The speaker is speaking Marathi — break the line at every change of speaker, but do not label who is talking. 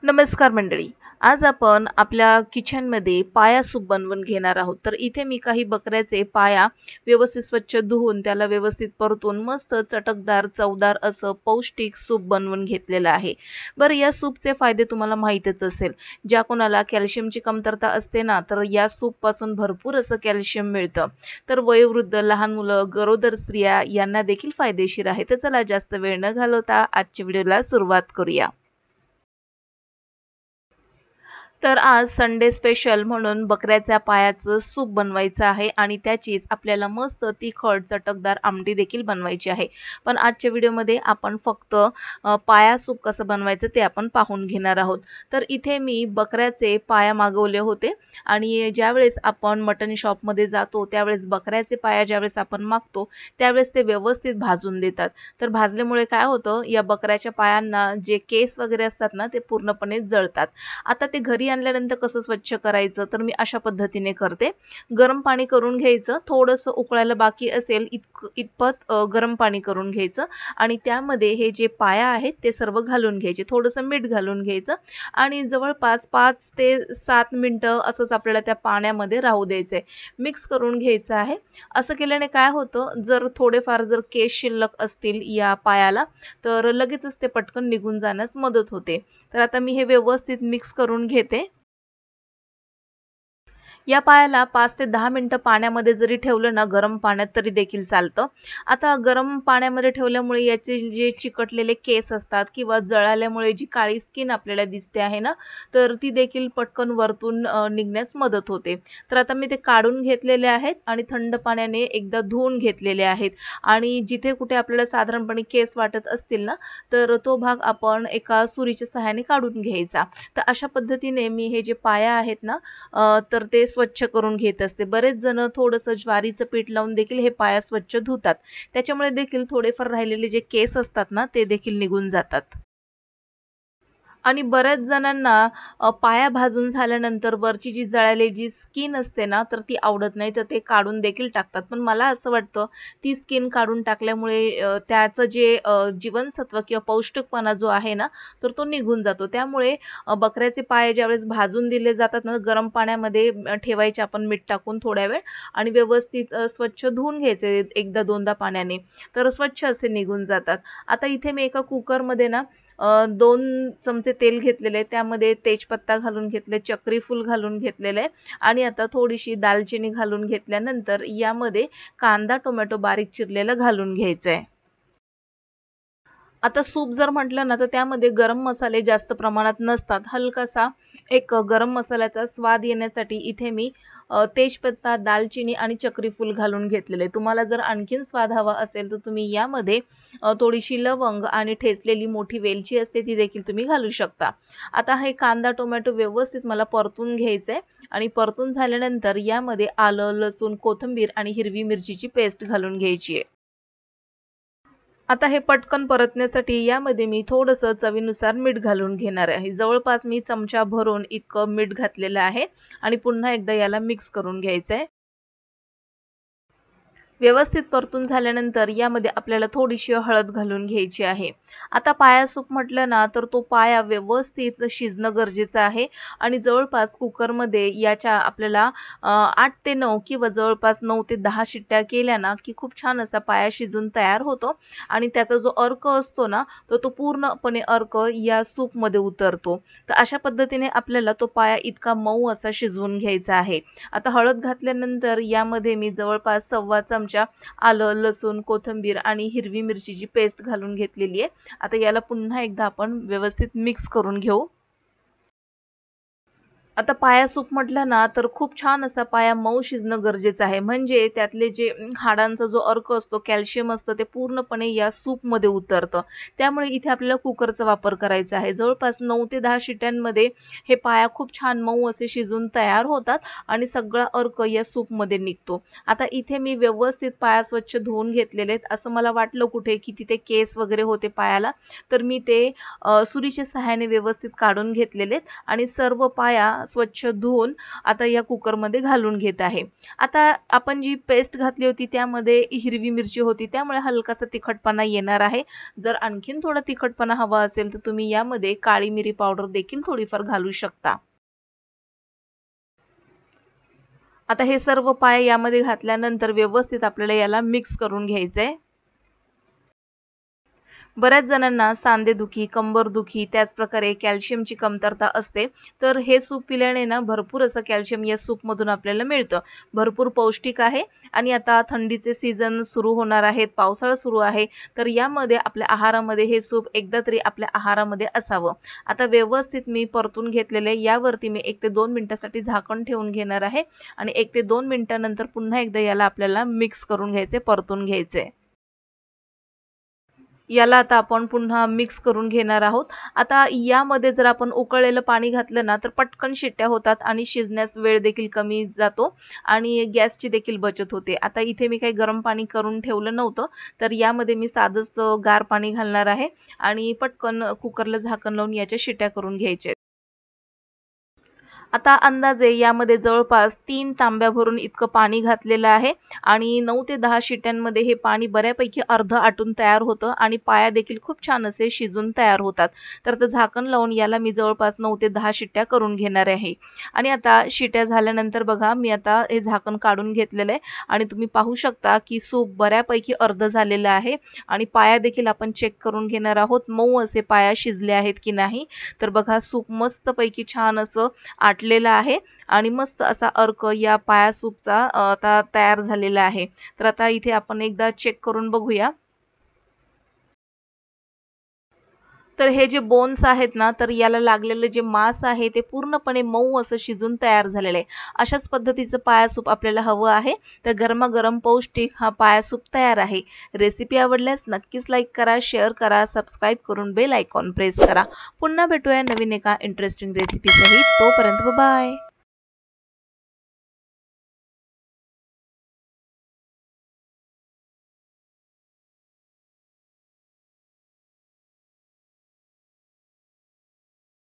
नमस्कार मंडळी. आज आपण आपल्या किचनमध्ये पाया सूप बनवून घेणार आहोत. तर इथे मी काही बकऱ्याचे पाया व्यवस्थित स्वच्छ धुवून त्याला व्यवस्थित परतून मस्त चटकदार, चवदार असं पौष्टिक सूप बनवून घेतलेलं आहे. बरं या सूपचे फायदे तुम्हाला माहीतच असेल. ज्या कोणाला कॅल्शियमची कमतरता असते ना, तर या सूपपासून भरपूर असं कॅल्शियम मिळतं. तर वयोवृद्ध, लहान मुलं, गरोदर स्त्रिया यांना देखील फायदेशीर आहे. तर चला जास्त वेळ न घालवता आजच्या व्हिडिओला सुरुवात करूया. तर आज संडे स्पेशल म्हणून बकऱ्याच्या पायाचं सूप बनवायचं आहे आणि त्याचीच आपल्याला मस्त तिखट चटकदार आमटी देखील बनवायची आहे. पण आजच्या व्हिडिओमध्ये आपण फक्त पाया सूप कसं बनवायचं ते आपण पाहून घेणार आहोत. तर इथे मी बकऱ्याचे पाया मागवले होते आणि ज्यावेळेस आपण मटन शॉपमध्ये जातो त्यावेळेस बकऱ्याचे पाया ज्यावेळेस आपण मागतो त्यावेळेस ते व्यवस्थित भाजून देतात. तर भाजल्यामुळे काय होतं, या बकऱ्याच्या पायांना जे केस वगैरे असतात ना ते पूर्णपणे जळतात. आता ते घरी आणल्यानंतर कसं स्वच्छ करायचं, तर मी अशा पद्धतीने करते. गरम पाणी करून घ्यायचं, थोडंसं उकळायला बाकी असेल इतपत गरम पाणी करून घ्यायचं आणि त्यामध्ये हे जे पाया आहेत ते सर्व घालून घ्यायचे. थोडंसं मीठ घालून घ्यायचं आणि जवळपास 5 ते 7 मिनिटं असंच आपल्याला त्या पाण्यामध्ये राहू द्यायचंय. मिक्स करून घ्यायचं आहे. असं केल्याने काय होतं, जर थोडेफार जर केस शिल्लक असतील या पायाला तर लगेचच ते पटकन निघून जाण्यास मदत होते. तर आता मी हे व्यवस्थित मिक्स करून घेते. या पायाला 5 ते 10 मिनिटं पाण्यामध्ये जरी ठेवलं ना गरम पाण्यात तरी देखील चालतं. आता गरम पाण्यामध्ये ठेवल्यामुळे याचे जे चिकटलेले केस असतात किंवा जळाल्यामुळे जी काळी स्किन आपल्याला दिसते आहे ना, तर ती देखील पटकन वरतून निघण्यास मदत होते. तर आता मी ते काढून घेतलेले आहेत आणि थंड पाण्याने एकदा धुवून घेतलेले आहेत आणि जिथे कुठे आपल्याला साधारणपणे केस वाटत असतील ना, तर तो भाग आपण एका सुरीच्या सहाय्याने काढून घ्यायचा. तर अशा पद्धतीने मी हे जे पाया आहेत ना तर ते स्वच्छ करून घेत असते. बरेच जण थोडंसं ज्वारीचं पीठ लावून देखील हे पाया स्वच्छ धुतात. त्याच्यामुळे देखील थोडेफार राहिलेले जे केस असतात ना ते देखील निघून जातात. आणि बऱ्याच जणांना पाया भाजून झाल्यानंतर वरची जी जळालेली जी स्किन असते ना, तर ती आवडत नाही, तर ते काढून देखील टाकतात. पण मला असं वाटतं, ती स्किन काढून टाकल्यामुळे त्याचं जे जीवनसत्व किंवा पौष्टिकपणा जो आहे ना, तर तो निघून जातो. त्यामुळे बकऱ्याचे पाय ज्यावेळेस भाजून दिले जातात ना, गरम पाण्यामध्ये ठेवायचे आपण मीठ टाकून थोड्या वेळ आणि व्यवस्थित स्वच्छ धुवून घ्यायचे एकदा दोनदा पाण्याने, तर स्वच्छ असे निघून जातात. आता इथे मी एका कुकरमध्ये ना 2 चमचे तेल घेतलेले आहे. त्यामध्ये तेजपत्ता घालून घेतले, चक्री फूल घालून घेतलेलं आहे आणि आता थोडीशी दालचिनी घालून घेतल्यानंतर यामध्ये कांदा, टोमॅटो बारीक चिरलेला घालून घ्यायचा आहे. आता सूप जर म्हटलं ना, तर त्यामध्ये गरम मसाले जास्त प्रमाणात नसतात. हलकासा एक गरम मसाल्याचा स्वाद येण्यासाठी इथे मी तेजपत्ता, दालचिनी आणि चक्री फूल घालून घेतलेले आहे. तुम्हाला जर आणखीन स्वाद हवा असेल, तर तुम्ही यामध्ये थोडीशी लवंग आणि ठेचलेली मोठी वेलची असते, ती देखील तुम्ही घालू शकता. आता हे कांदा, टोमॅटो व्यवस्थित मला परतून घ्यायचं आहे आणि परतून झाल्यानंतर यामध्ये आलं, लसूण, कोथिंबीर आणि हिरवी मिरचीची पेस्ट घालून घ्यायची आहे. आता हे पटकन परतण्यासाठी यामध्ये मी थोडंसं चवीनुसार मीठ घालून घेणार आहे. जवळपास मी चमचा भरून इतकं मीठ घातलेलं आहे आणि पुन्हा एकदा याला मिक्स करून घ्यायचं आहे. व्यवस्थित परतून झाल्यानंतर यामध्ये आपल्याला थोडीशी हळद घालून घ्यायची आहे. आता पाया सूप म्हटलं ना, तर तो पाया व्यवस्थित शिजणं गरजेचं आहे आणि जवळपास कुकरमध्ये याच्या आपल्याला 8 ते 9 किंवा जवळपास 9 ते 10 शिट्ट्या केल्या ना, की खूप छान असा पाया शिजून तयार होतो आणि त्याचा जो अर्क असतो ना, तर तो पूर्णपणे अर्क या सूपमध्ये उतरतो. तर अशा पद्धतीने आपल्याला तो पाया इतका मऊ असा शिजवून घ्यायचा आहे. आता हळद घातल्यानंतर यामध्ये मी जवळपास सव्वा चमचा आलं, लसूण, कोथिंबीर आणि हिरवी मिरचीची पेस्ट घालून घेतलेली आहे. आता याला पुन्हा एकदा आपण व्यवस्थित मिक्स करून घेऊ. आता पाया सूप म्हटलं ना, तर खूप छान असा पाया मऊ शिजणं गरजेचं आहे. म्हणजे त्यातले जे हाडांचा जो अर्क असतो, कॅल्शियम असतं, ते पूर्णपणे या सूपमध्ये उतरतं. त्यामुळे इथे आपल्याला कुकरचा वापर करायचा आहे. जवळपास 9 ते 10 शिट्ट्यांमध्ये हे पाया खूप छान मऊ असे शिजून तयार होतात आणि सगळा अर्क या सूपमध्ये निघतो. आता इथे मी व्यवस्थित पाया स्वच्छ धुवून घेतलेले आहेत. असं मला वाटलं कुठे, की तिथे केस वगैरे होते पायाला, तर मी ते सुरीच्या सहाय्याने व्यवस्थित काढून घेतलेले आहेत आणि सर्व पाया स्वच्छ धुवून आता या कुकरमध्ये घालून घेत आहे। आता आपण जी पेस्ट घातली होती त्यामध्ये हिरवी मिरची होती, त्यामुळे हलकासा तिखटपणा येणार आहे। जर आणखीन थोडा तिखटपणा हवा असेल तर तुम्ही यामध्ये काळी मिरी पावडर देखील थोडीफार घालू शकता। आता हे सर्व पाय यामध्ये घातल्यानंतर व्यवस्थित आपल्याला याला मिक्स करून घ्यायचंय। बऱ्याच जणांना सांधेदुखी, कंबरदुखी, त्याचप्रकारे कॅल्शियमची कमतरता असते, तर हे सूप पिल्याने ना भरपूर असं कॅल्शियम या सूपमधून आपल्याला मिळतं। भरपूर पौष्टिक आहे आणि आता थंडीचे सीझन सुरू होणार आहेत, पावसाळा सुरू आहे, तर यामध्ये आपल्या आहारामध्ये हे सूप एकदा तरी आपल्या आहारामध्ये असावं। आता व्यवस्थित मी परतून घेतलेले, यावरती मी 1 ते 2 मिनिटासाठी झाकण ठेवून घेणार आहे आणि 1 ते 2 मिनिटानंतर पुन्हा एकदा याला आपल्याला मिक्स करून घ्यायचे, परतून घ्यायचे। याला आता आपण पुन्हा मिक्स करून घेणार आहोत। आता यामध्ये जर आपण उकळलेलं पाणी घातलं ना तर पटकन शिट्ट्या होतात आणि शिजण्यास वेळ देखील कमी जातो आणि गॅसची देखील बचत होते। आता इथे मी काही गरम पाणी करून ठेवलं नव्हतं, तर यामध्ये मी साधंच गार पाणी घालणार आहे आणि पटकन कुकरला झाकण लावून याच्या शिट्ट्या करून घ्यायच्या। आता अंदाजे यामध्ये जवळपास 3 तांब्या भरून इतकं पाणी घातलेलं आहे आणि 9 ते 10 शिट्यांमध्ये हे पाणी बऱ्यापैकी अर्ध आटून तयार होतं आणि पाया देखील खूप छान असे शिजून तयार होतात। तर ते झाकण लावून याला मी जवळपास 9 ते 10 शिट्ट्या करून घेणार आहे आणि आता शिट्ट्या झाल्यानंतर बघा मी आता हे झाकण काढून घेतलेलं आहे आणि तुम्ही पाहू शकता की सूप बऱ्यापैकी अर्ध झालेलं आहे आणि पाया देखील आपण चेक करून घेणार आहोत, मऊ असे पाया शिजले आहेत की नाही। तर बघा सूप मस्तपैकी छान असं आटलेला आहे आणि मस्त असा अर्क या पाया सूपचा आता तयार झालेला आहे। तर आता इथे आपण एकदा चेक करून बघूया। तर हे जे बोन्स आहेत ना, तर याला लागलेलं जे मांस आहे ते पूर्णपणे मऊ असं शिजून तयार झालेलं आहे। अशाच पद्धतीचं पाया सूप आपल्याला हवं आहे, तर गरमागरम पौष्टिक हा पाया सूप तयार आहे। रेसिपी आवडल्यास नक्कीच लाईक करा, शेअर करा, सबस्क्राईब करून बेल आयकॉन प्रेस करा। पुन्हा भेटूया नवीन एका इंटरेस्टिंग रेसिपी सहित, तोपर्यंत बाय।